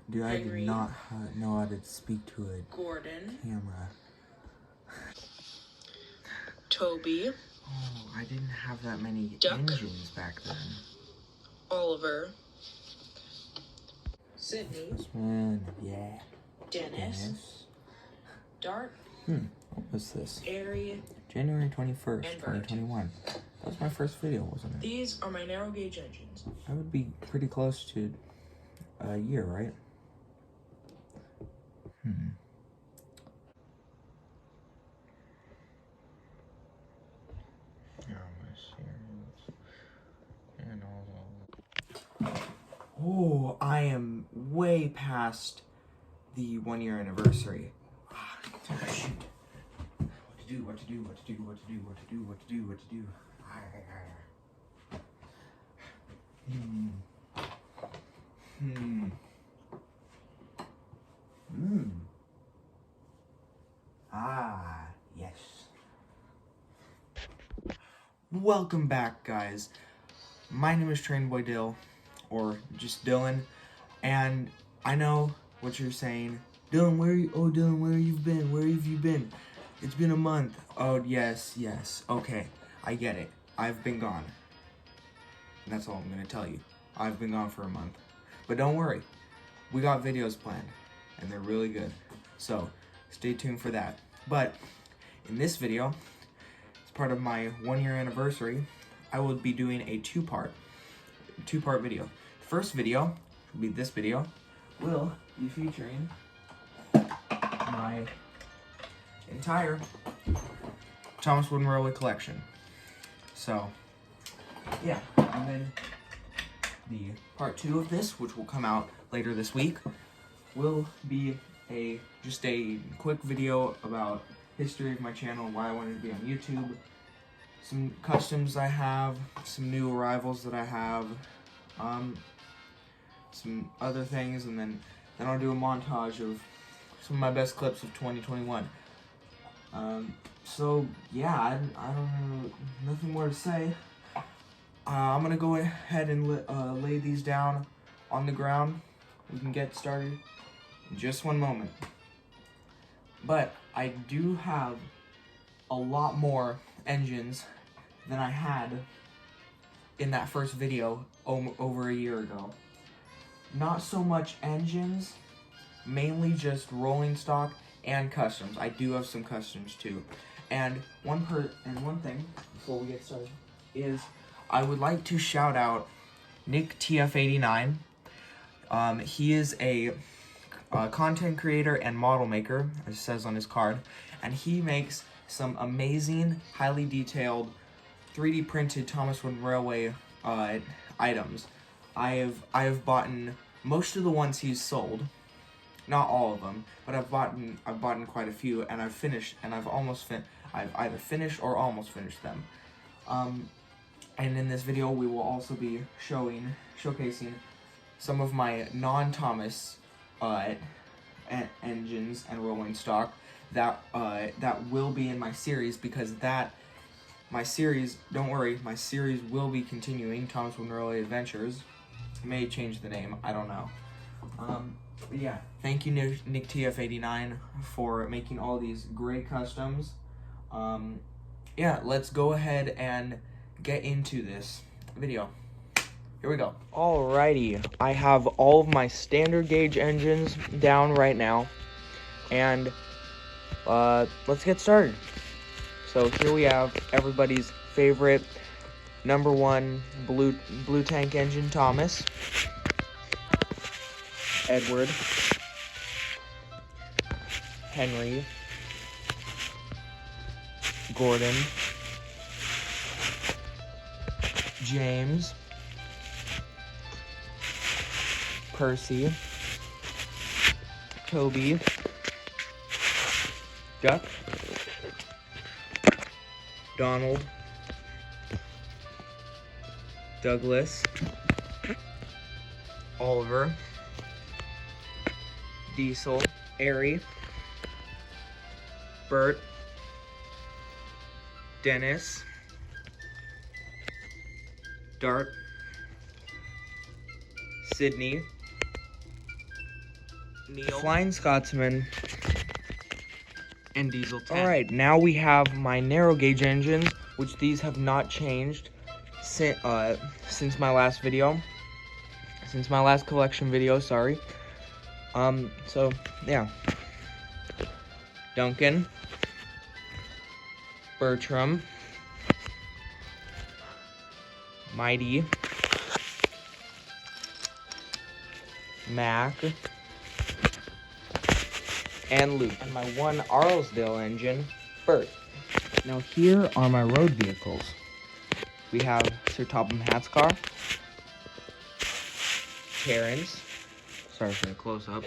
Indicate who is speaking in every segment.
Speaker 1: Dude, I
Speaker 2: Henry,
Speaker 1: did not know how to speak to a
Speaker 2: Gordon,
Speaker 1: camera.
Speaker 2: Toby,
Speaker 1: Oh, I didn't have that many
Speaker 2: Duck,
Speaker 1: engines back then.
Speaker 2: Oliver, Sydney,
Speaker 1: Yeah.
Speaker 2: Dennis, Dart,
Speaker 1: What was this?
Speaker 2: Airy,
Speaker 1: January 21st,
Speaker 2: and Bert.
Speaker 1: 2021. That was my first video, wasn't it?
Speaker 2: These are my narrow gauge engines.
Speaker 1: That would be pretty close to a year, right? Oh, I am way past the 1 year anniversary. Shoot. What to do, what to do, what to do, what to do, what to do, what to do, what to do. Yes. Welcome back, guys. My name is Trainboy Dill, or just Dylan, and I know what you're saying. Dylan, Dylan, where you've been? Where have you been? It's been a month. Oh, yes. Okay, I get it. I've been gone. And that's all I'm gonna tell you. I've been gone for a month. But don't worry, we got videos planned, and they're really good. So, stay tuned for that. But, in this video, as part of my 1 year anniversary, I will be doing a two-part video. The first video, will be this video, will be featuring my entire Thomas Wooden Railway collection. So, yeah, and then the part 2 of this, which will come out later this week, will be just a quick video about history of my channel, why I wanted to be on YouTube, some customs I have, some new arrivals that I have, some other things, and then I'll do a montage of some of my best clips of 2021. So yeah, I don't have nothing more to say. I'm gonna go ahead and lay these down on the ground. We can get started in just one moment. But I do have a lot more engines than I had in that first video over a year ago. Not so much engines, mainly just rolling stock and customs. I do have some customs too. And one thing before we get started is I would like to shout out Nick TF89. He is a content creator and model maker, as it says on his card, and he makes some amazing, highly detailed 3D printed Thomas Wooden Railway items. I have bought most of the ones he's sold, not all of them, but I've bought quite a few, and I've either finished or almost finished them. And in this video, we will also be showcasing some of my non-Thomas engines and rolling stock that will be in my series, because my series will be continuing. Thomas Wooden Railway Adventures may change the name, I don't know. But yeah, thank you Nick TF89 for making all these great customs. Yeah, let's go ahead and get into this video. Here we go. Alrighty, I have all of my standard gauge engines down right now, and let's get started. So here we have everybody's favorite #1 blue tank engine, Thomas, Edward, Henry, Gordon, James, Percy, Toby, Duck, Donald, Douglas, Oliver, Diesel, Airy, Bert, Dennis, Dart, Sydney, Neil, Flying Scotsman,
Speaker 3: and Diesel 10.
Speaker 1: Alright, now we have my narrow gauge engines, which these have not changed since my last video. Since my last collection video, sorry. So, yeah. Duncan, Bertram, Mighty, Mac, and Luke. And my one Arlesdale engine, Bert. Now here are my road vehicles. We have Sir Topham Hatt's car, Karen's, sorry for the close-up,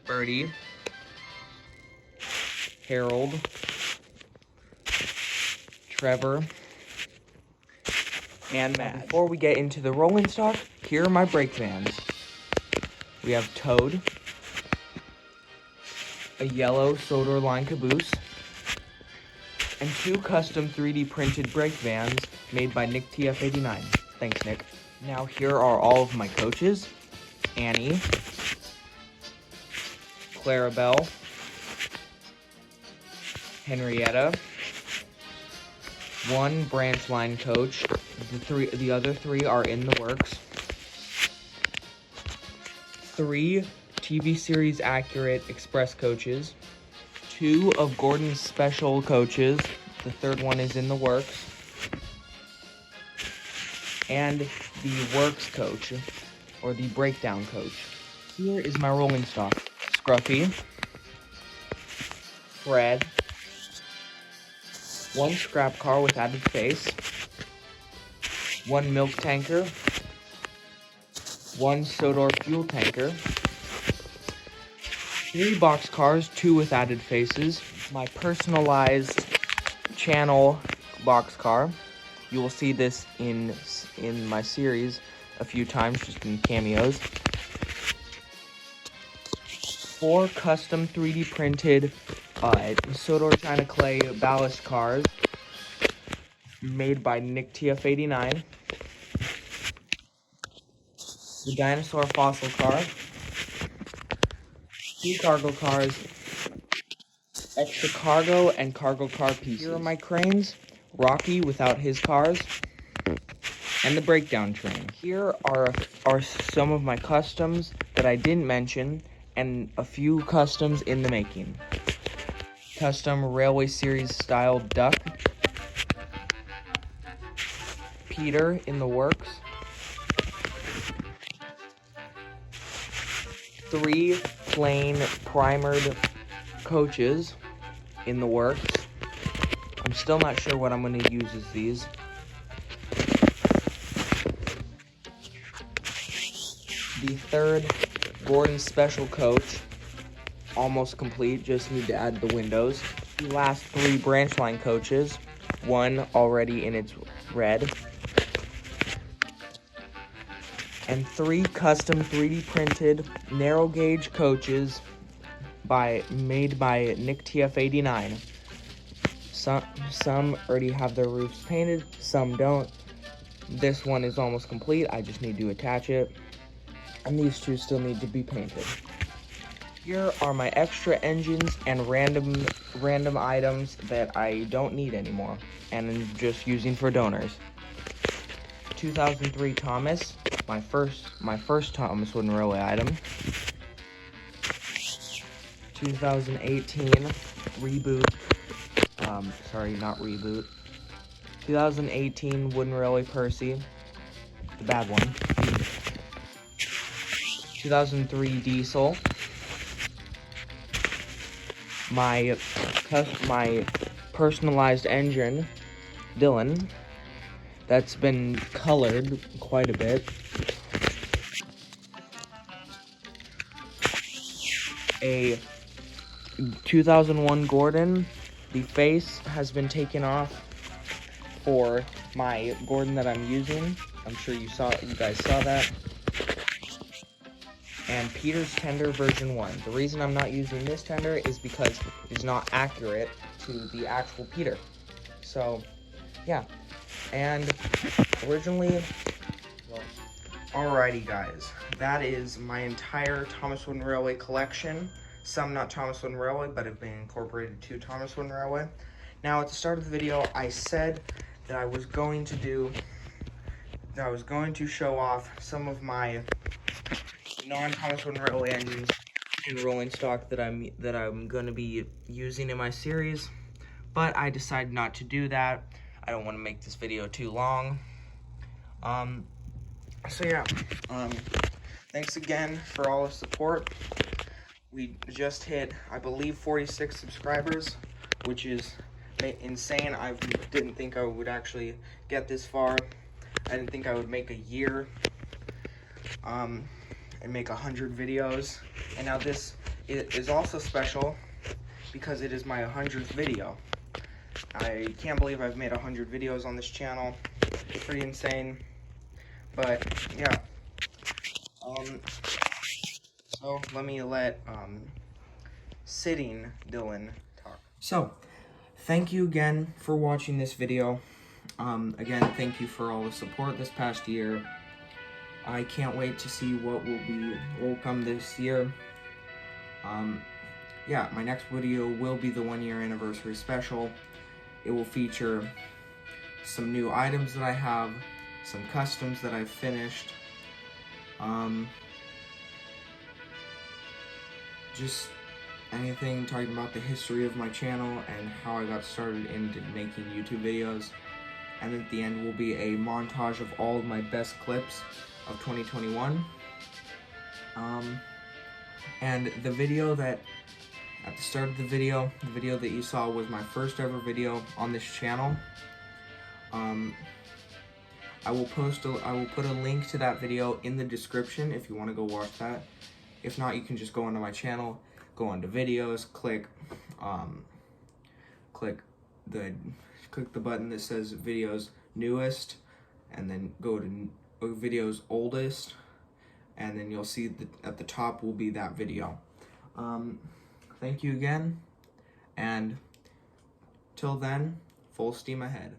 Speaker 1: Birdie, Harold, Trevor, and Matt. Before we get into the rolling stock, here are my brake vans. We have Toad, a yellow Sodor line caboose, and two custom 3D printed brake vans made by Nick TF89. Thanks, Nick. Now here are all of my coaches: Annie, Clarabelle, Henrietta, one branch line coach. The other three are in the works. 3 TV series accurate express coaches. 2 of Gordon's special coaches. The third one is in the works. And the works coach, or the breakdown coach. Here is my rolling stock: Scruffy, Fred, one scrap car with added face, one milk tanker, one Sodor fuel tanker, 3 box cars, 2 with added faces, my personalized channel box car. You will see this in my series a few times, just in cameos. 4 custom 3D printed Sodor China Clay ballast cars made by Nick TF89. The dinosaur fossil car. 2 cargo cars. Extra cargo and cargo car pieces. Here are my cranes: Rocky without his cars, and the breakdown train. Here are some of my customs that I didn't mention, and a few customs in the making. Custom Railway Series style duck. Peter in the works. 3 plain primered coaches in the works. I'm still not sure what I'm going to use as these. The 3rd Gordon special coach, almost complete, just need to add the windows. The last 3 branch line coaches, 1 already in its red. And 3 custom 3D printed narrow gauge coaches made by Nick TF89. Some already have their roofs painted, some don't. This one is almost complete, I just need to attach it. And these 2 still need to be painted. Here are my extra engines and random items that I don't need anymore, and I'm just using for donors. 2003 Thomas, my first Thomas Wooden Railway item. 2018 reboot. Sorry, not reboot. 2018 Wooden Railway Percy, the bad one. 2003 Diesel. My personalized engine, Dylan, that's been colored quite a bit. A 2001 Gordon. The face has been taken off for my Gordon that I'm using. I'm sure you guys saw that. And Peter's tender version 1. The reason I'm not using this tender is because it is not accurate to the actual Peter. So, yeah. And originally, well, alrighty guys, that is my entire Thomas Wooden Railway collection. Some not Thomas Wooden Railway, but have been incorporated to Thomas Wooden Railway. Now, at the start of the video, I said that I was going to show off some of my non-Thomas Wooden Railway engines in rolling stock that I'm going to be using in my series, but I decided not to do that. I don't want to make this video too long. So yeah, thanks again for all the support. We just hit, I believe, 46 subscribers, which is insane. I didn't think I would actually get this far. I didn't think I would make a year and make 100 videos. And now this is also special because it is my 100th video. I can't believe I've made 100 videos on this channel. It's pretty insane. But yeah. So let me let sitting Dylan talk. So, thank you again for watching this video. Again, thank you for all the support this past year. I can't wait to see what will come this year. Yeah, my next video will be the 1-year anniversary special. It will feature some new items that I have, some customs that I've finished, just anything talking about the history of my channel and how I got started into making YouTube videos. And at the end will be a montage of all of my best clips of 2021. And the video that, at the start of the video that you saw was my first ever video on this channel. I will put a link to that video in the description if you want to go watch that. If not, you can just go onto my channel, go onto videos, click the button that says videos newest, and then go to videos oldest, and then you'll see that at the top will be that video. Thank you again, and till then, full steam ahead.